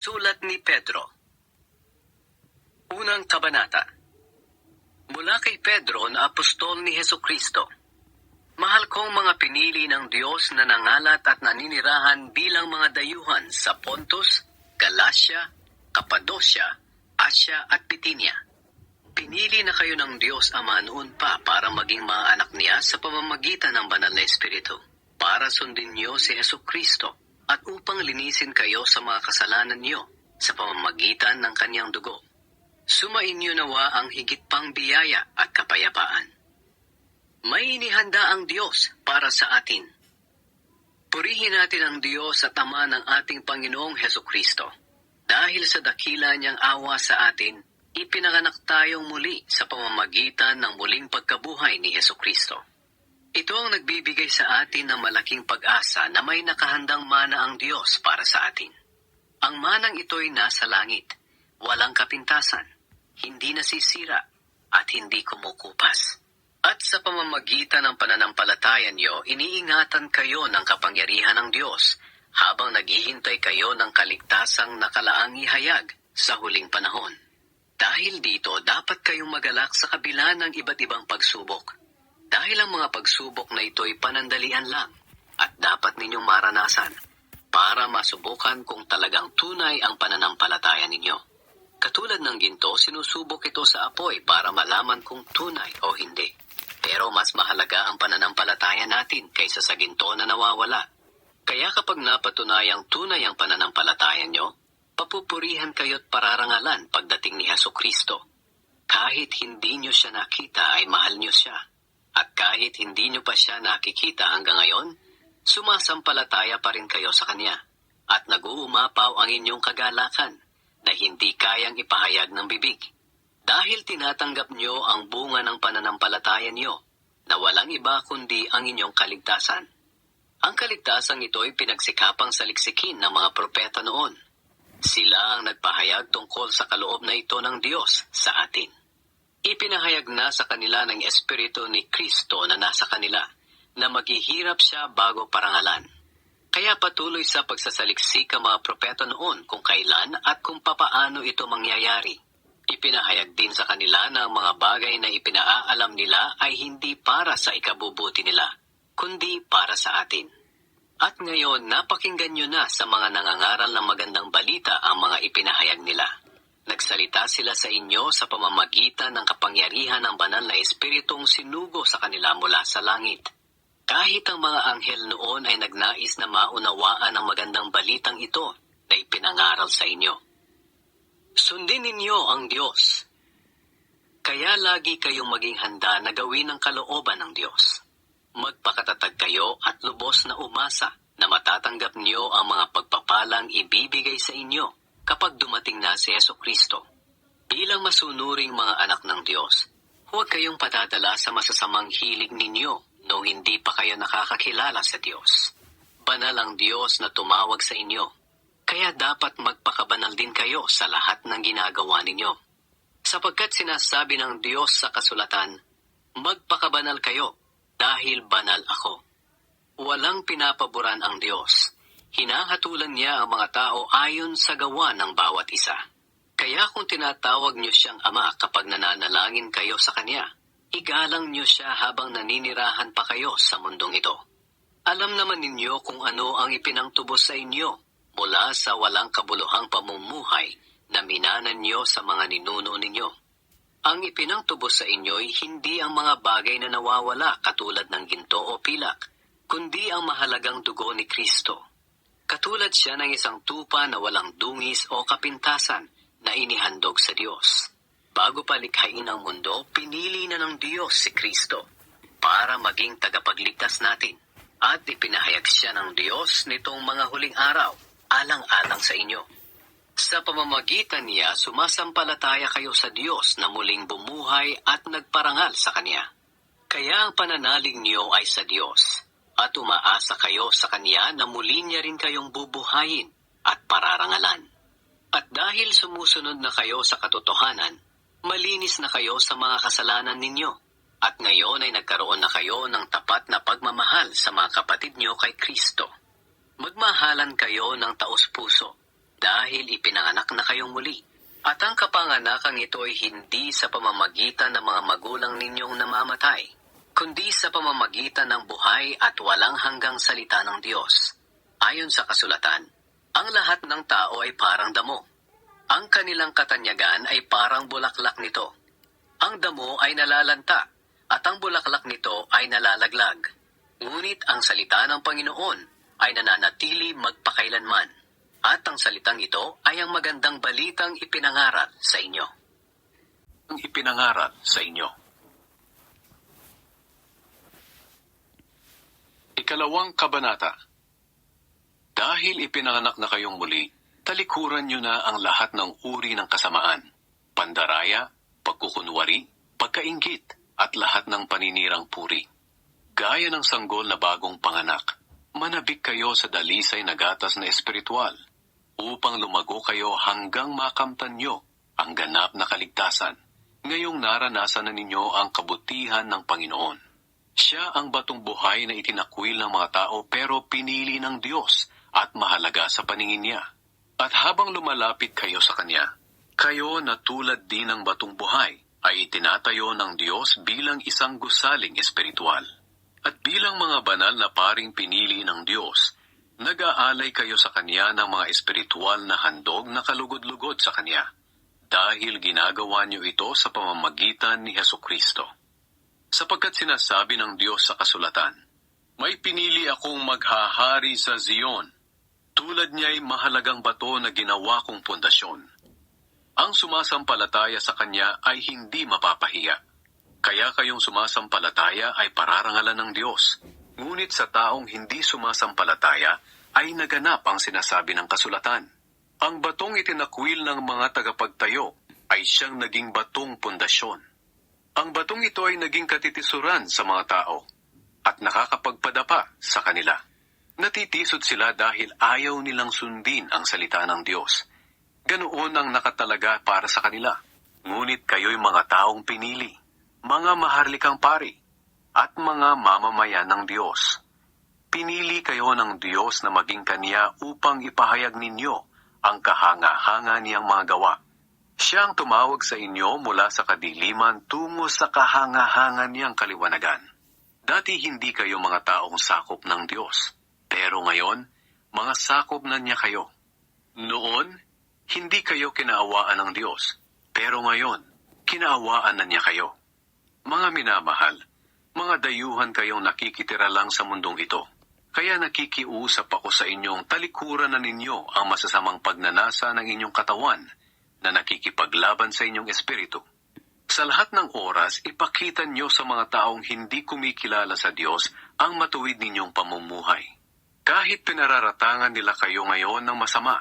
Sulat ni Pedro. Unang kabanata. Mula kay Pedro na apostol ni Hesukristo. Mahal kong mga pinili ng Diyos na nangalat at naninirahan bilang mga dayuhan sa Pontus, Galacia, Cappadocia, Asia at Bithynia. Pinili na kayo ng Diyos Ama noon pa para maging mga anak niya sa pamamagitan ng banal na Espiritu, para sundin niyo si Hesukristo at upang linisin kayo sa mga kasalanan niyo sa pamamagitan ng kanyang dugo. Sumainyo nawa ang higit pang biyaya at kapayapaan. May inihanda ang Diyos para sa atin. Purihin natin ang Diyos at Ama ng ating Panginoong Hesukristo. Dahil sa dakila niyang awa sa atin, ipinanganak tayong muli sa pamamagitan ng muling pagkabuhay ni Hesukristo. Ito ang nagbibigay sa atin ng malaking pag-asa na may nakahandang mana ang Diyos para sa atin. Ang manang ito'y nasa langit, walang kapintasan, hindi nasisira, at hindi kumukupas. At sa pamamagitan ng pananampalataya niyo, iniingatan kayo ng kapangyarihan ng Diyos habang naghihintay kayo ng kaligtasang nakalaang ihayag sa huling panahon. Dahil dito, dapat kayong magalak sa kabila ng iba't ibang pagsubok. Dahil ang mga pagsubok na ito'y panandalian lang at dapat ninyong maranasan para masubukan kung talagang tunay ang pananampalataya ninyo. Katulad ng ginto, sinusubok ito sa apoy para malaman kung tunay o hindi. Pero mas mahalaga ang pananampalataya natin kaysa sa ginto na nawawala. Kaya kapag napatunayang tunay ang pananampalataya nyo, papupurihan kayo't pararangalan pagdating ni Hesukristo. Kahit hindi nyo siya nakita ay mahal nyo siya. At kahit hindi nyo pa siya nakikita hanggang ngayon, sumasampalataya pa rin kayo sa Kanya. At nag-uumapaw ang inyong kagalakan na hindi kayang ipahayag ng bibig. Dahil tinatanggap nyo ang bunga ng pananampalataya nyo na walang iba kundi ang inyong kaligtasan. Ang kaligtasang ito'y pinagsikapang saliksikin ng mga propeta noon. Sila ang nagpahayag tungkol sa kaloob na ito ng Diyos sa atin. Ipinahayag na sa kanila ng Espiritu ni Kristo na nasa kanila na maghihirap siya bago parangalan. Kaya patuloy sa pagsasaliksik ang mga propeta noon kung kailan at kung papaano ito mangyayari. Ipinahayag din sa kanila na ang mga bagay na ipinaalam nila ay hindi para sa ikabubuti nila, kundi para sa atin. At ngayon, napakinggan nyo na sa mga nangangaral ng magandang balita ang mga ipinahayag nila. Nagsalita sila sa inyo sa pamamagitan ng kapangyarihan ng banal na Espiritong sinugo sa kanila mula sa langit. Kahit ang mga anghel noon ay nagnais na maunawaan ang magandang balitang ito na ipinangaral sa inyo. Sundin ninyo ang Diyos. Kaya lagi kayong maging handa na gawin ang kalooban ng Diyos. Magpakatatag kayo at lubos na umasa na matatanggap niyo ang mga pagpapalang ibibigay sa inyo kapag dumating na si Hesukristo. Bilang masunuring mga anak ng Diyos, huwag kayong padadala sa masasamang hilig ninyo nung hindi pa kayo nakakakilala sa Diyos. Banal ang Diyos na tumawag sa inyo, kaya dapat magpakabanal din kayo sa lahat ng ginagawa ninyo. Sapagkat sinasabi ng Diyos sa kasulatan, magpakabanal kayo dahil banal ako. Walang pinapaboran ang Diyos. Hinahatulan niya ang mga tao ayon sa gawa ng bawat isa. Kaya kung tinatawag niyo siyang Ama kapag nananalangin kayo sa Kanya, igalang niyo siya habang naninirahan pa kayo sa mundong ito. Alam naman ninyo kung ano ang ipinangtubos sa inyo mula sa walang kabuluhang pamumuhay na minanan niyo sa mga ninuno ninyo. Ang ipinangtubos sa inyo'y hindi ang mga bagay na nawawala katulad ng ginto o pilak, kundi ang mahalagang dugo ni Kristo. Katulad siya ng isang tupa na walang dungis o kapintasan na inihandog sa Diyos. Bago pa likhain ang mundo, pinili na ng Diyos si Kristo para maging tagapagligtas natin. At ipinahayag siya ng Diyos nitong mga huling araw, alang-alang sa inyo. Sa pamamagitan niya, sumasampalataya kayo sa Diyos na muling bumuhay at nagparangal sa Kanya. Kaya ang pananalig niyo ay sa Diyos. At umaasa kayo sa Kanya na muli niya rin kayong bubuhayin at pararangalan. At dahil sumusunod na kayo sa katotohanan, malinis na kayo sa mga kasalanan ninyo. At ngayon ay nagkaroon na kayo ng tapat na pagmamahal sa mga kapatid niyo kay Kristo. Magmahalan kayo ng taos-puso. dahil ipinanganak na kayong muli. At ang kapanganakang ito ay hindi sa pamamagitan ng mga magulang ninyong namamatay, kundi sa pamamagitan ng buhay at walang hanggang salita ng Diyos. Ayon sa kasulatan, ang lahat ng tao ay parang damo. Ang kanilang katanyagan ay parang bulaklak nito. Ang damo ay nalalanta, at ang bulaklak nito ay nalalaglag. Ngunit ang salita ng Panginoon ay nananatili magpakailanman. At ang salitang ito ay ang magandang balitang ipinangaral sa inyo. Ang ipinangaral sa inyo. Ikalawang kabanata. Dahil ipinanganak na kayong muli, talikuran nyo na ang lahat ng uri ng kasamaan, pandaraya, pagkukunwari, pagkainggit, at lahat ng paninirang puri. Gaya ng sanggol na bagong panganak, manabik kayo sa dalisay na gatas na espiritual, upang lumago kayo hanggang makamtan nyo ang ganap na kaligtasan. Ngayong naranasan na ninyo ang kabutihan ng Panginoon. Siya ang batong buhay na itinakwil ng mga tao pero pinili ng Diyos at mahalaga sa paningin niya. At habang lumalapit kayo sa Kanya, kayo na tulad din ng batong buhay ay itinatayo ng Diyos bilang isang gusaling espiritual. At bilang mga banal na paring pinili ng Diyos, nag-aalay kayo sa Kanya ng mga espiritual na handog na kalugod-lugod sa Kanya, dahil ginagawa niyo ito sa pamamagitan ni Hesukristo. Sapagkat sinasabi ng Diyos sa kasulatan, may pinili akong maghahari sa Zion, tulad niya'y mahalagang bato na ginawa kong pundasyon. Ang sumasampalataya sa Kanya ay hindi mapapahiya. Kaya kayong sumasampalataya ay pararangalan ng Diyos. Ngunit sa taong hindi sumasampalataya ay naganap ang sinasabi ng kasulatan. Ang batong itinakwil ng mga tagapagtayo ay siyang naging batong pundasyon. Ang batong ito ay naging katitisuran sa mga tao at nakakapagpadapa sa kanila. Natitisod sila dahil ayaw nilang sundin ang salita ng Diyos. Ganoon ang nakatalaga para sa kanila. Ngunit kayo'y mga taong pinili, mga maharlikang pari, at mga mamamayan ng Diyos. Pinili kayo ng Diyos na maging Kaniya upang ipahayag ninyo ang kahanga-hanga niyang mga gawa. Siya ang tumawag sa inyo mula sa kadiliman tungo sa kahanga-hanga niyang kaliwanagan. Dati hindi kayo mga taong sakop ng Diyos, pero ngayon, mga sakop na niya kayo. Noon, hindi kayo kinaawaan ng Diyos, pero ngayon, kinaawaan na niya kayo. Mga minamahal, mga dayuhan kayong nakikitira lang sa mundong ito. Kaya nakikiusap ako sa inyong talikuran na ninyo ang masasamang pagnanasa ng inyong katawan na nakikipaglaban sa inyong espiritu. Sa lahat ng oras, ipakita nyo sa mga taong hindi kumikilala sa Diyos ang matuwid ninyong pamumuhay. Kahit pinararatangan nila kayo ngayon ng masama,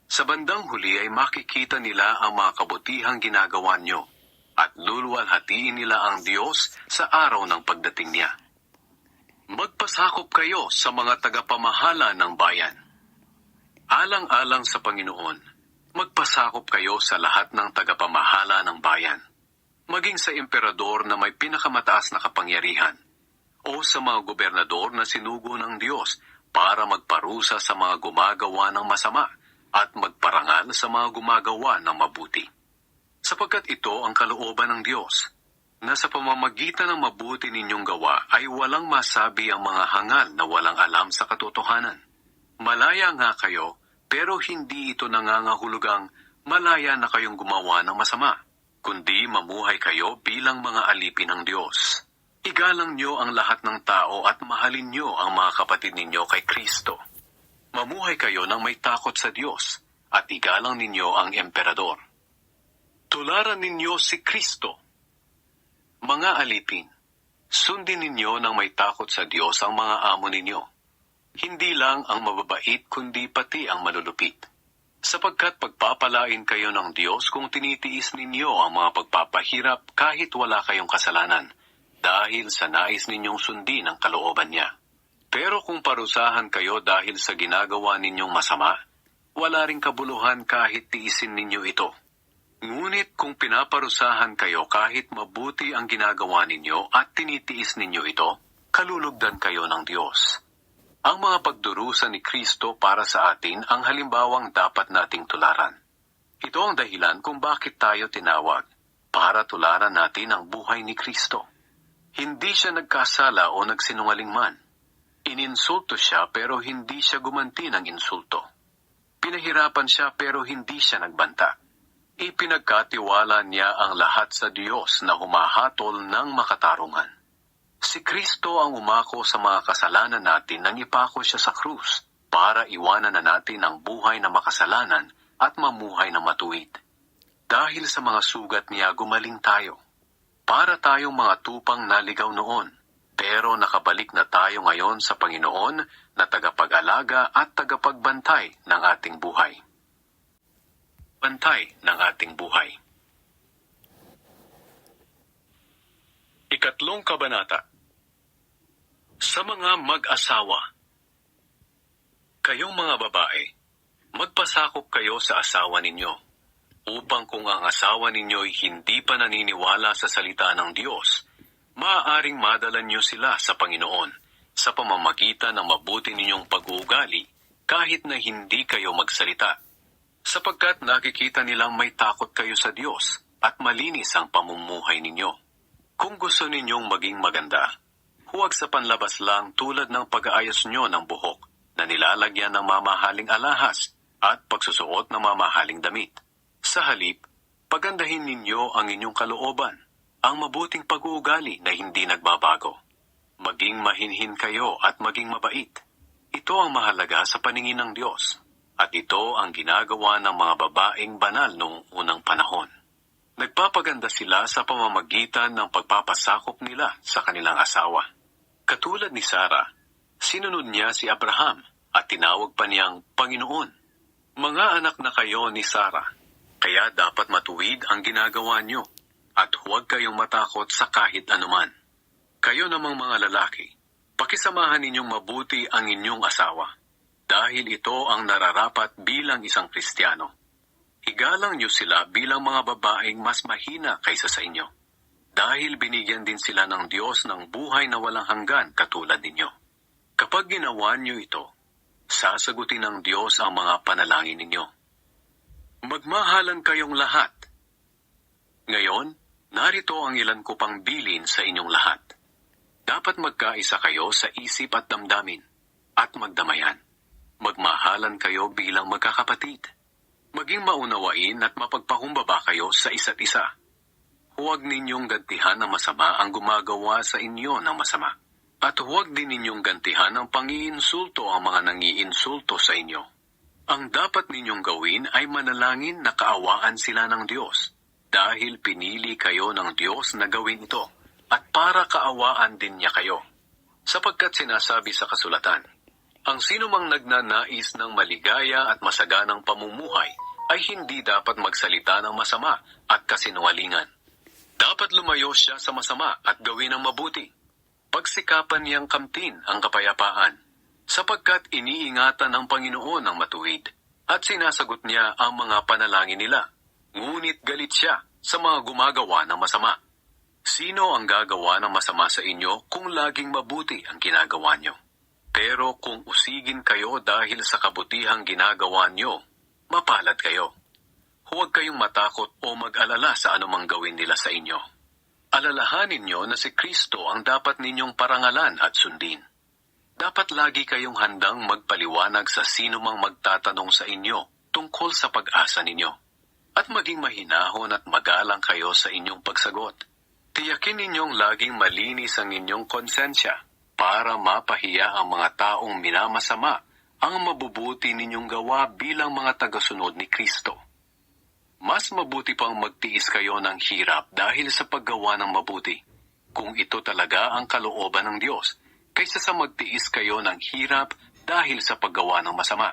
sa bandang huli ay makikita nila ang mga kabutihang ginagawa nyo at luluwalhatiin nila ang Diyos sa araw ng pagdating niya. Magpasakop kayo sa mga tagapamahala ng bayan. Alang-alang sa Panginoon, magpasakop kayo sa lahat ng tagapamahala ng bayan, maging sa emperador na may pinakamataas na kapangyarihan, o sa mga gobernador na sinugo ng Diyos para magparusa sa mga gumagawa ng masama at magparangal sa mga gumagawa ng mabuti. Sapagkat ito ang kalooban ng Diyos, na sa pamamagitan ng mabuti ninyong gawa ay walang masabi ang mga hangal na walang alam sa katotohanan. Malaya nga kayo, pero hindi ito nangangahulugang malaya na kayong gumawa ng masama, kundi mamuhay kayo bilang mga alipin ng Diyos. Igalang nyo ang lahat ng tao at mahalin nyo ang mga kapatid ninyo kay Kristo. Mamuhay kayo ng may takot sa Diyos at igalang ninyo ang emperador. Tularan ninyo si Kristo. Mga alipin, sundin ninyo ng may takot sa Diyos ang mga amo ninyo. Hindi lang ang mababait kundi pati ang malulupit. Sapagkat pagpapalain kayo ng Diyos kung tinitiis ninyo ang mga pagpapahirap kahit wala kayong kasalanan, dahil sa nais ninyong sundin ang kalooban niya. Pero kung parusahan kayo dahil sa ginagawa ninyong masama, wala ring kabuluhan kahit tiisin ninyo ito. Ngunit kung pinaparusahan kayo kahit mabuti ang ginagawa ninyo at tinitiis ninyo ito, kalulugdan kayo ng Diyos. Ang mga pagdurusa ni Kristo para sa atin ang halimbawang dapat nating tularan. Ito ang dahilan kung bakit tayo tinawag, para tularan natin ang buhay ni Kristo. Hindi siya nagkasala o nagsinungaling man. Ininsulto siya pero hindi siya gumanti ng insulto. Pinahirapan siya pero hindi siya nagbanta. Ipinagkatiwala niya ang lahat sa Diyos na humahatol ng makatarungan. Si Kristo ang umako sa mga kasalanan natin nang ipako siya sa krus para iwanan na natin ang buhay na makasalanan at mamuhay na matuwid. Dahil sa mga sugat niya gumaling tayo. Para tayong mga tupang naligaw noon, pero nakabalik na tayo ngayon sa Panginoon na tagapag-alaga at tagapagbantay ng ating buhay. Bantay ng ating buhay. Ikatlong kabanata. Sa mga mag-asawa. Kayong mga babae, magpasakop kayo sa asawa ninyo, upang kung ang asawa ninyo'y hindi pa naniniwala sa salita ng Diyos, maaaring madala niyo sila sa Panginoon sa pamamagitan ng mabuti ninyong pag-uugali kahit na hindi kayo magsalita. Sapagkat nakikita nilang may takot kayo sa Diyos at malinis ang pamumuhay ninyo. Kung gusto ninyong maging maganda, huwag sa panlabas lang tulad ng pag-aayos nyo ng buhok na nilalagyan ng mamahaling alahas at pagsusuot ng mamahaling damit. Sa halip, pagandahin ninyo ang inyong kalooban, ang mabuting pag-uugali na hindi nagbabago. Maging mahinhin kayo at maging mabait. Ito ang mahalaga sa paningin ng Diyos. At ito ang ginagawa ng mga babaeng banal noong unang panahon. Nagpapaganda sila sa pamamagitan ng pagpapasakop nila sa kanilang asawa. Katulad ni Sarah, sinunod niya si Abraham at tinawag pa niyang Panginoon. Mga anak na kayo ni Sarah, kaya dapat matuwid ang ginagawa niyo at huwag kayong matakot sa kahit anuman. Kayo namang mga lalaki, pakisamahan ninyong mabuti ang inyong asawa. Dahil ito ang nararapat bilang isang Kristiyano. Igalang niyo sila bilang mga babaeng mas mahina kaysa sa inyo. Dahil binigyan din sila ng Diyos ng buhay na walang hanggan katulad ninyo. Kapag ginawa niyo ito, sasagutin ng Diyos ang mga panalangin ninyo. Magmahalan kayong lahat. Ngayon, narito ang ilan ko pang bilin sa inyong lahat. Dapat magkaisa kayo sa isip at damdamin, at magdamayan. Magmahalan kayo bilang magkakapatid. Maging maunawain at mapagpakumbaba kayo sa isa't isa. Huwag ninyong gantihan ng masama ang gumagawa sa inyo ng masama. At huwag din ninyong gantihan ng pangiinsulto ang mga nangiinsulto sa inyo. Ang dapat ninyong gawin ay manalangin na kaawaan sila ng Diyos, dahil pinili kayo ng Diyos na gawin ito, at para kaawaan din niya kayo. Sapagkat sinasabi sa kasulatan, ang sinumang nagnanais ng maligaya at masaganang pamumuhay ay hindi dapat magsalita ng masama at kasinungalingan. Dapat lumayo siya sa masama at gawin ang mabuti. Pagsikapan niyang kamtin ang kapayapaan, sapagkat iniingatan ng Panginoon ang matuwid, at sinasagot niya ang mga panalangin nila. Ngunit galit siya sa mga gumagawa ng masama. Sino ang gagawa ng masama sa inyo kung laging mabuti ang ginagawa niyo? Pero kung usigin kayo dahil sa kabutihang ginagawa niyo, mapalad kayo. Huwag kayong matakot o mag-alala sa anumang gawin nila sa inyo. Alalahanin niyo na si Kristo ang dapat ninyong parangalan at sundin. Dapat lagi kayong handang magpaliwanag sa sino mang magtatanong sa inyo tungkol sa pag-asa ninyo. At maging mahinahon at magalang kayo sa inyong pagsagot. Tiyakin ninyong laging malinis ang inyong konsensya, para mapahiya ang mga taong minamasama ang mabubuti ninyong gawa bilang mga tagasunod ni Kristo. Mas mabuti pang magtiis kayo ng hirap dahil sa paggawa ng mabuti, kung ito talaga ang kalooban ng Diyos, kaysa sa magtiis kayo ng hirap dahil sa paggawa ng masama.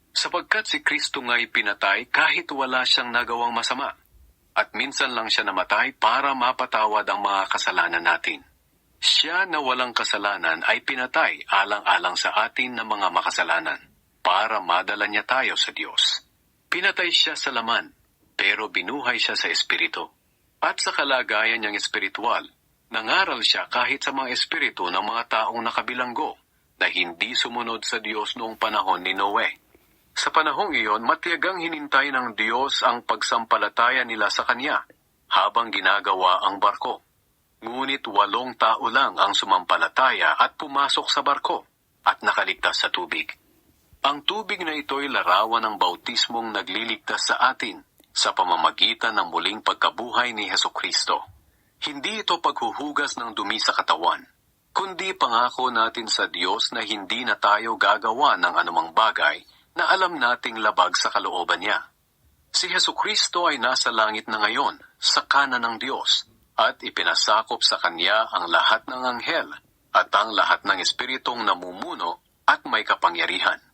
Sapagkat si Kristo nga'y pinatay kahit wala siyang nagawang masama, at minsan lang siya namatay para mapatawad ang mga kasalanan natin. Siya na walang kasalanan ay pinatay alang-alang sa atin na mga makasalanan, para madala niya tayo sa Diyos. Pinatay siya sa laman, pero binuhay siya sa espiritu. At sa kalagayan niyang espiritual, nangaral siya kahit sa mga espiritu ng mga taong nakabilanggo, na hindi sumunod sa Diyos noong panahon ni Noe. Sa panahong iyon, matiyagang hinintay ng Diyos ang pagsampalataya nila sa Kanya habang ginagawa ang barko. Ngunit 8 tao lang ang sumampalataya at pumasok sa barko at nakaligtas sa tubig. Ang tubig na ito'y larawan ng bautismong nagliligtas sa atin sa pamamagitan ng muling pagkabuhay ni Hesukristo. Hindi ito paghuhugas ng dumi sa katawan, kundi pangako natin sa Diyos na hindi na tayo gagawa ng anumang bagay na alam nating labag sa kalooban niya. Si Hesukristo ay nasa langit na ngayon, sa kanan ng Diyos, at ipinasakop sa Kanya ang lahat ng anghel at ang lahat ng espiritong namumuno at may kapangyarihan.